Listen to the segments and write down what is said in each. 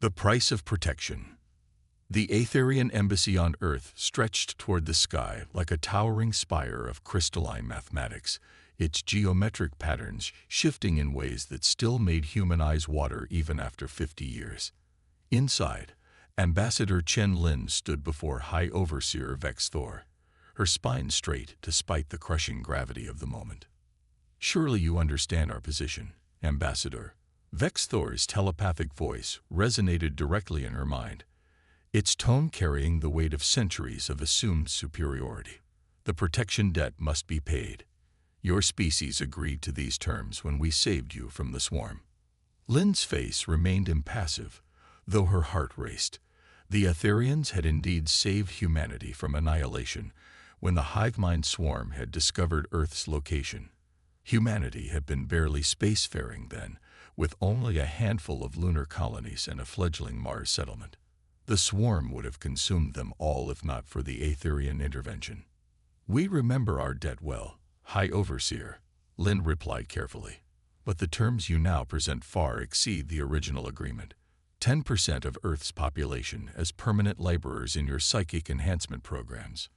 The price of protection. The Aetherian embassy on Earth stretched toward the sky like a towering spire of crystalline mathematics, its geometric patterns shifting in ways that still made human eyes water even after 50 years. Inside, Ambassador Chen Lin stood before High Overseer Vex Thor, her spine straight despite the crushing gravity of the moment. "Surely you understand our position, Ambassador." Vex Thor's telepathic voice resonated directly in her mind, its tone carrying the weight of centuries of assumed superiority. "The protection debt must be paid. Your species agreed to these terms when we saved you from the swarm." Lin's face remained impassive, though her heart raced. The Aetherians had indeed saved humanity from annihilation when the hive-mind swarm had discovered Earth's location. Humanity had been barely spacefaring then, with only a handful of lunar colonies and a fledgling Mars settlement. The swarm would have consumed them all if not for the Aetherian intervention. "We remember our debt well, High Overseer," Lin replied carefully. "But the terms you now present far exceed the original agreement. 10% of Earth's population as permanent laborers in your psychic enhancement programs."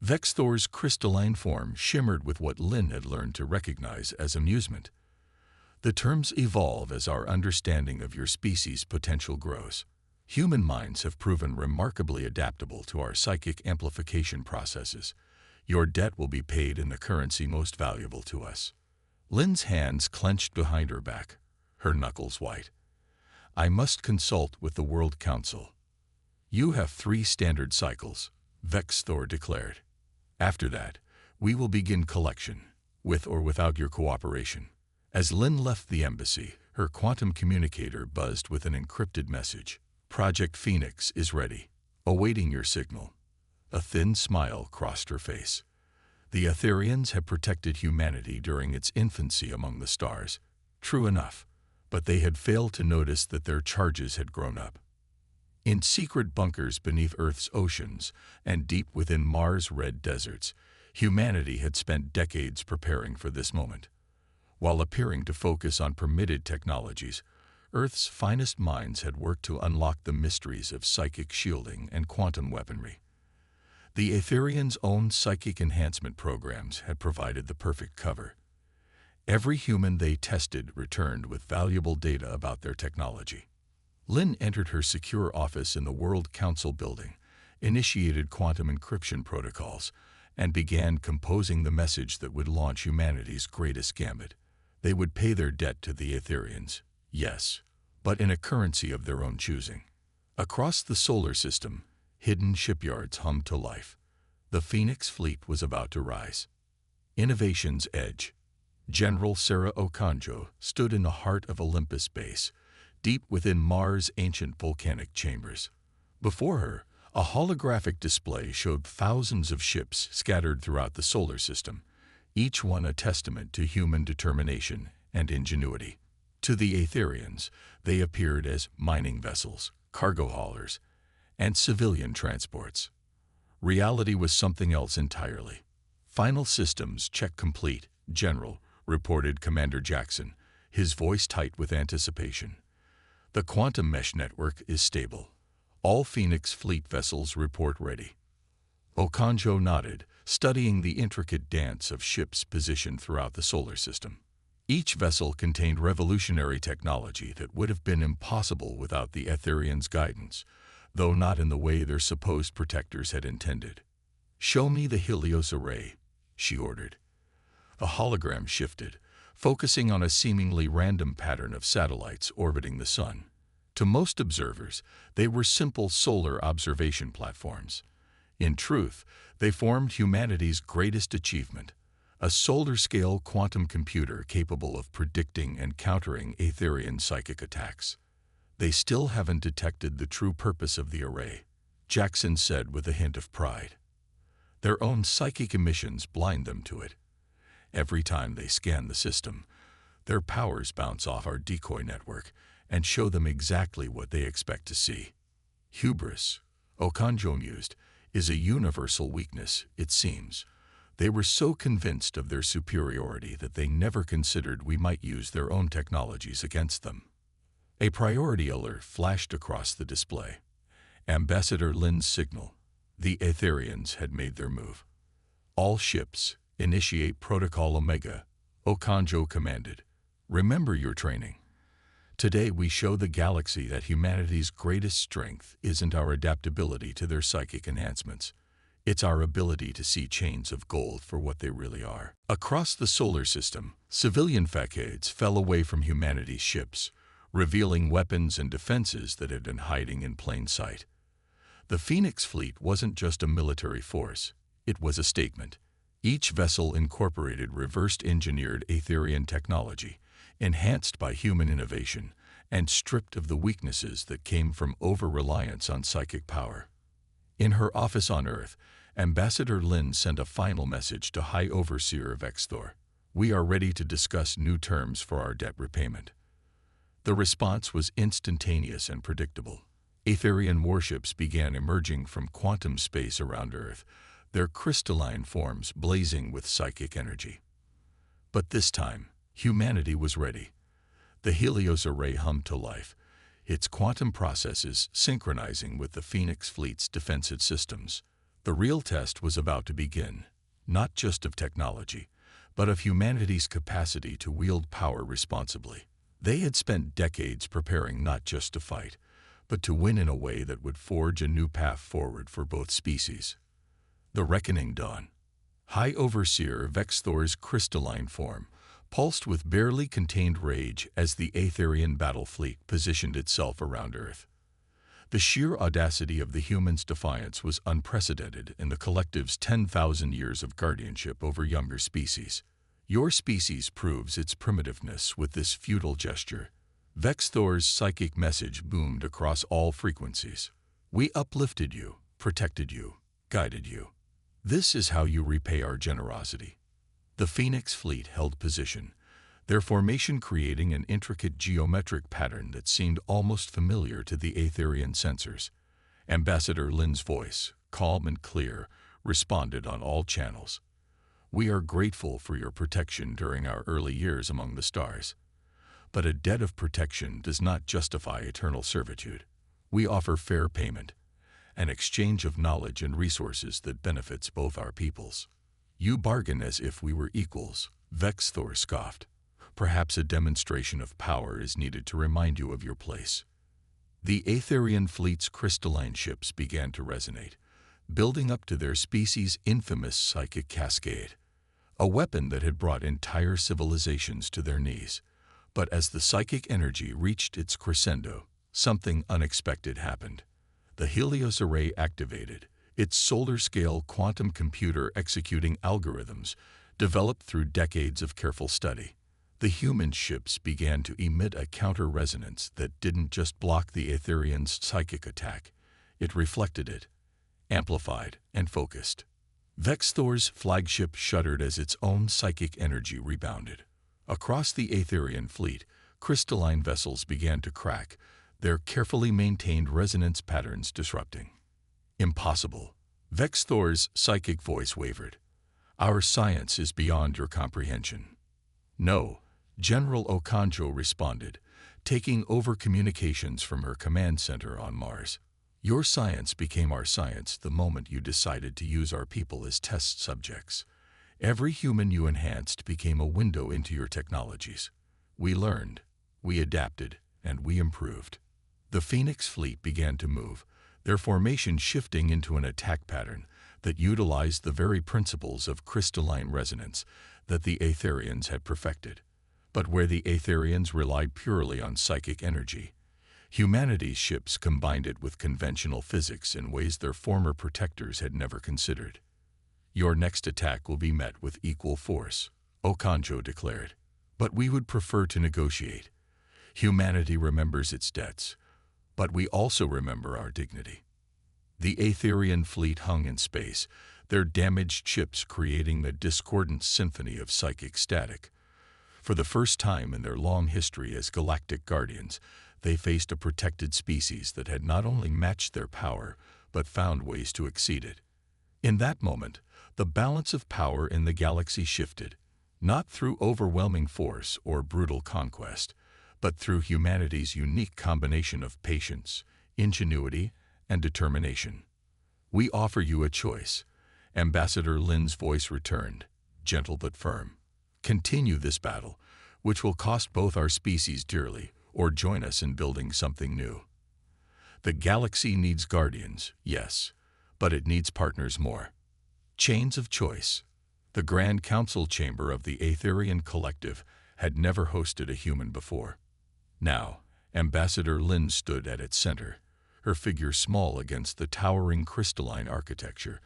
Vex Thor's crystalline form shimmered with what Lin had learned to recognize as amusement. "The terms evolve as our understanding of your species' potential grows. Human minds have proven remarkably adaptable to our psychic amplification processes. Your debt will be paid in the currency most valuable to us." Lin's hands clenched behind her back, her knuckles white. "I must consult with the World Council." "You have 3 standard cycles," Vex Thor declared. "After that, we will begin collection, with or without your cooperation." As Lin left the embassy, her quantum communicator buzzed with an encrypted message. "Project Phoenix is ready, awaiting your signal." A thin smile crossed her face. The Aetherians had protected humanity during its infancy among the stars. True enough, but they had failed to notice that their charges had grown up. In secret bunkers beneath Earth's oceans and deep within Mars' red deserts, humanity had spent decades preparing for this moment. While appearing to focus on permitted technologies, Earth's finest minds had worked to unlock the mysteries of psychic shielding and quantum weaponry. The Aetherians' own psychic enhancement programs had provided the perfect cover. Every human they tested returned with valuable data about their technology. Lin entered her secure office in the World Council building, initiated quantum encryption protocols, and began composing the message that would launch humanity's greatest gambit. They would pay their debt to the Aetherians, yes, but in a currency of their own choosing. Across the solar system, hidden shipyards hummed to life. The Phoenix fleet was about to rise. Innovation's edge. General Sarah Okonjo stood in the heart of Olympus Base, deep within Mars' ancient volcanic chambers. Before her, a holographic display showed thousands of ships scattered throughout the solar system, each one a testament to human determination and ingenuity. To the Aetherians, they appeared as mining vessels, cargo haulers, and civilian transports. Reality was something else entirely. "Final systems check complete, General," reported Commander Jackson, his voice tight with anticipation. "The quantum mesh network is stable. All Phoenix fleet vessels report ready." Okonjo nodded, studying the intricate dance of ships positioned throughout the solar system. Each vessel contained revolutionary technology that would have been impossible without the Aetherians' guidance, though not in the way their supposed protectors had intended. "Show me the Helios array," she ordered. The hologram shifted, focusing on a seemingly random pattern of satellites orbiting the sun. To most observers, they were simple solar observation platforms. In truth, they formed humanity's greatest achievement, a solar-scale quantum computer capable of predicting and countering Aetherian psychic attacks. "They still haven't detected the true purpose of the array," Jackson said with a hint of pride. "Their own psychic emissions blind them to it. Every time they scan the system, their powers bounce off our decoy network and show them exactly what they expect to see. Hubris," Okonjo mused, "is a universal weakness, it seems. They were so convinced of their superiority that they never considered we might use their own technologies against them." A priority alert flashed across the display. Ambassador Lin's signal. The Aetherians had made their move. All ships, initiate Protocol Omega, Okanjo commanded. Remember your training. Today we show the galaxy that humanity's greatest strength isn't our adaptability to their psychic enhancements. It's our ability to see chains of gold for what they really are. Across the solar system, civilian facades fell away from humanity's ships, revealing weapons and defenses that had been hiding in plain sight. The Phoenix fleet wasn't just a military force, it was a statement. Each vessel incorporated reversed-engineered Aetherian technology, enhanced by human innovation, and stripped of the weaknesses that came from over-reliance on psychic power. In her office on Earth, Ambassador Lin sent a final message to High Overseer Vexthor. We are ready to discuss new terms for our debt repayment. The response was instantaneous and predictable. Aetherian warships began emerging from quantum space around Earth, their crystalline forms blazing with psychic energy. But this time, humanity was ready. The Helios array hummed to life, its quantum processes synchronizing with the Phoenix fleet's defensive systems. The real test was about to begin, not just of technology, but of humanity's capacity to wield power responsibly. They had spent decades preparing not just to fight, but to win in a way that would forge a new path forward for both species. The reckoning dawned. High Overseer Vexthor's crystalline form pulsed with barely contained rage as the Aetherian battle fleet positioned itself around Earth. The sheer audacity of the humans' defiance was unprecedented in the collective's 10,000 years of guardianship over younger species. Your species proves its primitiveness with this futile gesture. Vexthor's psychic message boomed across all frequencies. We uplifted you, protected you, guided you. This is how you repay our generosity. The Phoenix fleet held position, their formation creating an intricate geometric pattern that seemed almost familiar to the Aetherian sensors. Ambassador Lin's voice, calm and clear, responded on all channels. We are grateful for your protection during our early years among the stars. But a debt of protection does not justify eternal servitude. We offer fair payment, an exchange of knowledge and resources that benefits both our peoples. You bargain as if we were equals, Vexthor scoffed. Perhaps a demonstration of power is needed to remind you of your place. The Aetherian fleet's crystalline ships began to resonate, building up to their species' infamous psychic cascade, a weapon that had brought entire civilizations to their knees. But as the psychic energy reached its crescendo, something unexpected happened. The Helios array activated, its solar-scale quantum computer executing algorithms developed through decades of careful study. The human ships began to emit a counter-resonance that didn't just block the Aetherians' psychic attack, it reflected it, amplified, and focused. Vexthor's flagship shuddered as its own psychic energy rebounded. Across the Aetherian fleet, crystalline vessels began to crack, their carefully maintained resonance patterns disrupting. Impossible. Vexthor's psychic voice wavered. Our science is beyond your comprehension. No, General Okanjo responded, taking over communications from her command center on Mars. Your science became our science the moment you decided to use our people as test subjects. Every human you enhanced became a window into your technologies. We learned, we adapted, and we improved. The Phoenix fleet began to move, their formation shifting into an attack pattern that utilized the very principles of crystalline resonance that the Aetherians had perfected. But where the Aetherians relied purely on psychic energy, humanity's ships combined it with conventional physics in ways their former protectors had never considered. Your next attack will be met with equal force, Okanjo declared. But we would prefer to negotiate. Humanity remembers its debts, but we also remember our dignity. The Aetherian fleet hung in space, their damaged ships creating a discordant symphony of psychic static. For the first time in their long history as galactic guardians, they faced a protected species that had not only matched their power, but found ways to exceed it. In that moment, the balance of power in the galaxy shifted, not through overwhelming force or brutal conquest, but through humanity's unique combination of patience, ingenuity, and determination. We offer you a choice. Ambassador Lin's voice returned, gentle but firm. Continue this battle, which will cost both our species dearly, or join us in building something new. The galaxy needs guardians, yes, but it needs partners more. Chains of choice. The Grand Council chamber of the Aetherian Collective had never hosted a human before. Now, Ambassador Lin stood at its center, her figure small against the towering crystalline architecture,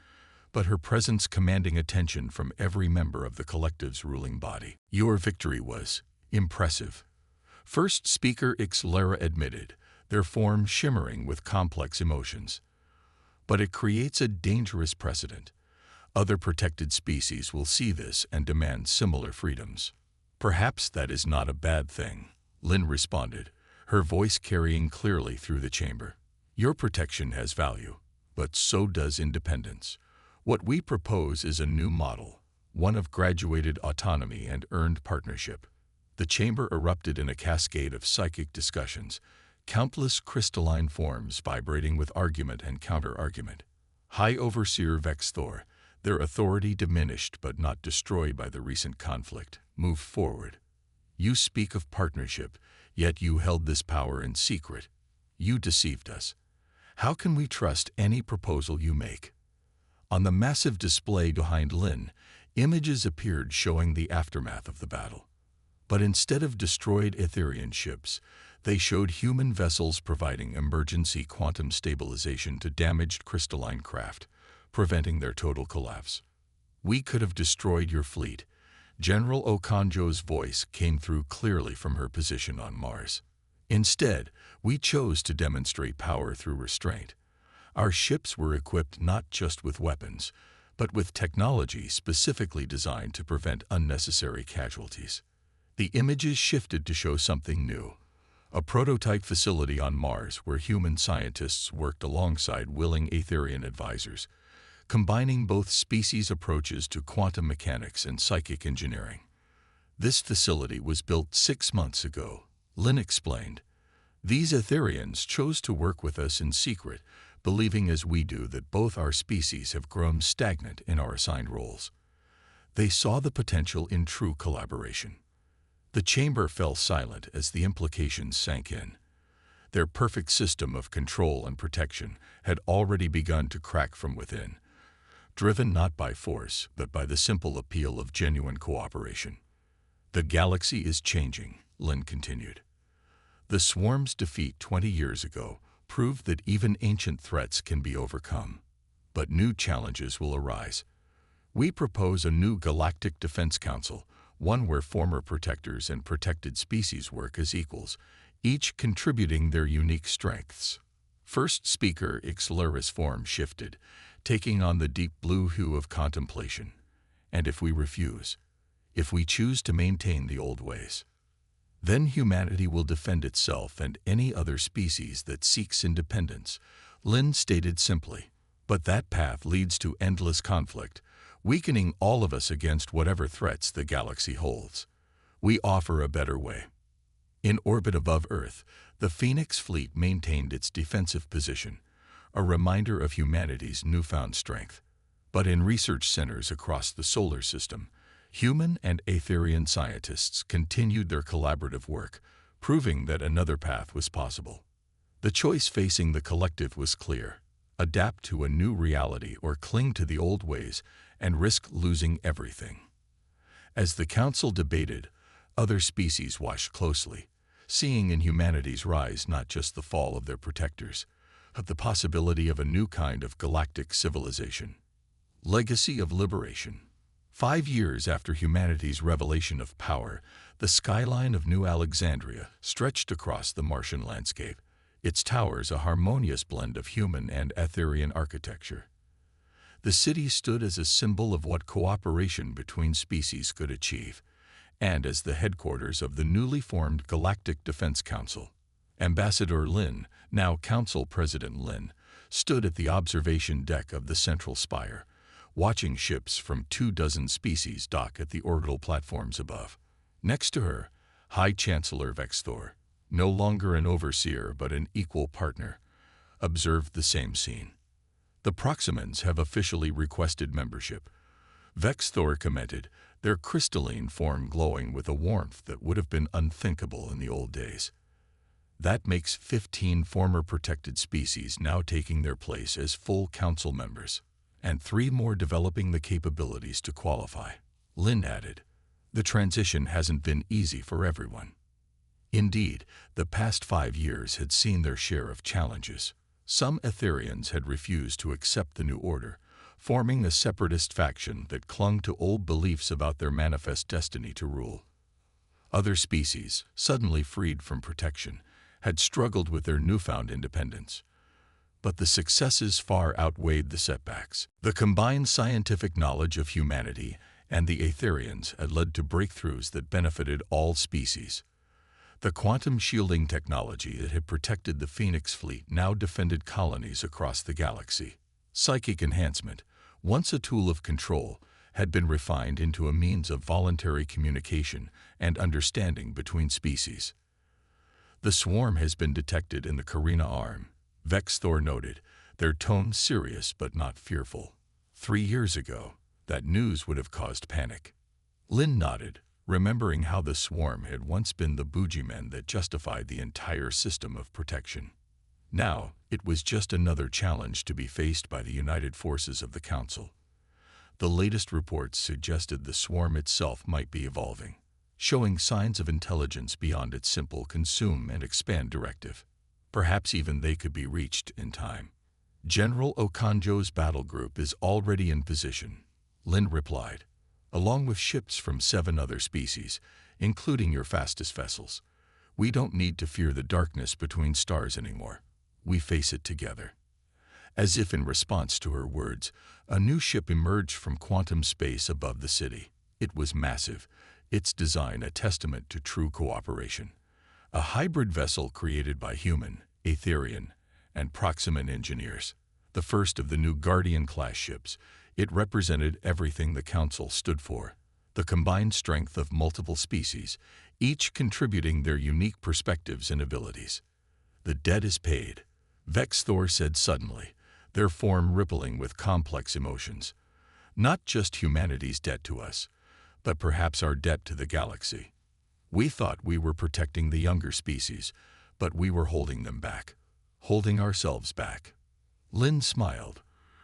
but her presence commanding attention from every member of the collective's ruling body. Your victory was impressive. First speaker Ixlara admitted, their form shimmering with complex emotions. But it creates a dangerous precedent. Other protected species will see this and demand similar freedoms. Perhaps that is not a bad thing, Lin responded, her voice carrying clearly through the chamber. Your protection has value, but so does independence. What we propose is a new model, one of graduated autonomy and earned partnership. The chamber erupted in a cascade of psychic discussions, countless crystalline forms vibrating with argument and counter-argument. High Overseer Vexthor, their authority diminished but not destroyed by the recent conflict, moved forward. You speak of partnership, yet you held this power in secret. You deceived us. How can we trust any proposal you make? On the massive display behind Lin, images appeared showing the aftermath of the battle. But instead of destroyed Aetherian ships, they showed human vessels providing emergency quantum stabilization to damaged crystalline craft, preventing their total collapse. We could have destroyed your fleet. General Okonjo's voice came through clearly from her position on Mars. Instead, we chose to demonstrate power through restraint. Our ships were equipped not just with weapons, but with technology specifically designed to prevent unnecessary casualties. The images shifted to show something new. A prototype facility on Mars where human scientists worked alongside willing Aetherian advisors, combining both species approaches to quantum mechanics and psychic engineering. This facility was built 6 months ago, Lin explained. These Aetherians chose to work with us in secret, believing as we do that both our species have grown stagnant in our assigned roles. They saw the potential in true collaboration. The chamber fell silent as the implications sank in. Their perfect system of control and protection had already begun to crack from within, driven not by force, but by the simple appeal of genuine cooperation. The galaxy is changing, Lin continued. The swarm's defeat 20 years ago proved that even ancient threats can be overcome. But new challenges will arise. We propose a new Galactic Defense Council, one where former protectors and protected species work as equals, each contributing their unique strengths. First speaker Ixlara's form shifted, taking on the deep blue hue of contemplation. And if we refuse, if we choose to maintain the old ways, then humanity will defend itself and any other species that seeks independence, Lin stated simply. But that path leads to endless conflict, weakening all of us against whatever threats the galaxy holds. We offer a better way. In orbit above Earth, the Phoenix fleet maintained its defensive position, a reminder of humanity's newfound strength. But in research centers across the solar system, human and Aetherian scientists continued their collaborative work, proving that another path was possible. The choice facing the collective was clear: adapt to a new reality or cling to the old ways and risk losing everything. As the council debated, other species watched closely, seeing in humanity's rise not just the fall of their protectors, but the possibility of a new kind of galactic civilization. Legacy of liberation. 5 years after humanity's revelation of power, the skyline of New Alexandria stretched across the Martian landscape, its towers a harmonious blend of human and Aetherian architecture. The city stood as a symbol of what cooperation between species could achieve, and as the headquarters of the newly formed Galactic Defense Council. Ambassador Lin, now Council President Lin, stood at the observation deck of the central spire, watching ships from 24 species dock at the orbital platforms above. Next to her, High Chancellor Vexthor, no longer an overseer but an equal partner, observed the same scene. The Proximans have officially requested membership. Vexthor commented, their crystalline form glowing with a warmth that would have been unthinkable in the old days. That makes 15 former protected species now taking their place as full council members, and 3 more developing the capabilities to qualify. Lynn added, the transition hasn't been easy for everyone. Indeed, the past 5 years had seen their share of challenges. Some Etherians had refused to accept the new order, forming a separatist faction that clung to old beliefs about their manifest destiny to rule. Other species, suddenly freed from protection, had struggled with their newfound independence. But the successes far outweighed the setbacks. The combined scientific knowledge of humanity and the Etherians had led to breakthroughs that benefited all species. The quantum shielding technology that had protected the Phoenix fleet now defended colonies across the galaxy. Psychic enhancement, once a tool of control, had been refined into a means of voluntary communication and understanding between species. The swarm has been detected in the Carina arm, Vexthor noted, their tone serious but not fearful. 3 years ago, that news would have caused panic. Lynn nodded, remembering how the swarm had once been the boogeymen that justified the entire system of protection. Now, it was just another challenge to be faced by the united forces of the Council. The latest reports suggested the swarm itself might be evolving, showing signs of intelligence beyond its simple consume and expand directive. Perhaps even they could be reached in time. General Okanjo's battle group is already in position, Lynn replied, along with ships from 7 other species, including your fastest vessels. We don't need to fear the darkness between stars anymore. We face it together. As if in response to her words, a new ship emerged from quantum space above the city. It was massive, its design a testament to true cooperation. A hybrid vessel created by human, Etherian, and Proximan engineers. The first of the new Guardian-class ships, it represented everything the Council stood for. The combined strength of multiple species, each contributing their unique perspectives and abilities. The debt is paid, Vexthor said suddenly, their form rippling with complex emotions. Not just humanity's debt to us, but perhaps our debt to the galaxy. We thought we were protecting the younger species, but we were holding them back, holding ourselves back. Lynn smiled,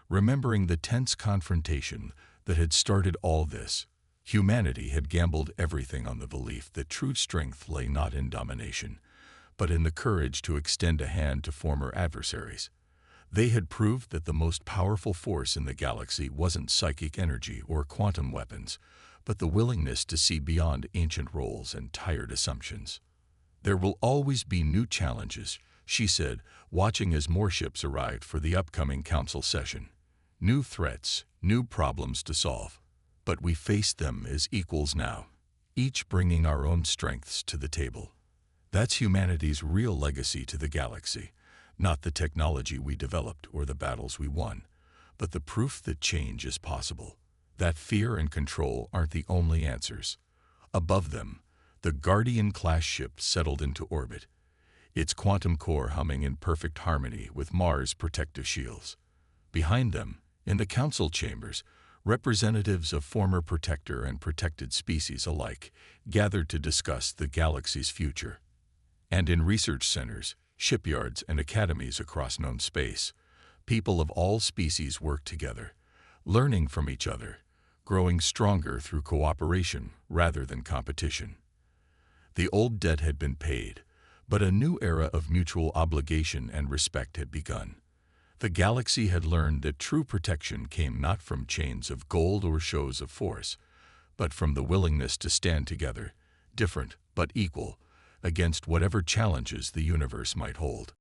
remembering the tense confrontation that had started all this. Humanity had gambled everything on the belief that true strength lay not in domination, but in the courage to extend a hand to former adversaries. They had proved that the most powerful force in the galaxy wasn't psychic energy or quantum weapons, but the willingness to see beyond ancient roles and tired assumptions. There will always be new challenges, she said, watching as more ships arrived for the upcoming council session. New threats, new problems to solve. But we face them as equals now, each bringing our own strengths to the table. That's humanity's real legacy to the galaxy, not the technology we developed or the battles we won, but the proof that change is possible, that fear and control aren't the only answers. Above them, the Guardian-class ship settled into orbit, its quantum core humming in perfect harmony with Mars' protective shields. Behind them, in the council chambers, representatives of former protector and protected species alike gathered to discuss the galaxy's future. And in research centers, shipyards, and academies across known space, people of all species worked together, learning from each other, growing stronger through cooperation rather than competition. The old debt had been paid, but a new era of mutual obligation and respect had begun. The galaxy had learned that true protection came not from chains of gold or shows of force, but from the willingness to stand together, different but equal, against whatever challenges the universe might hold.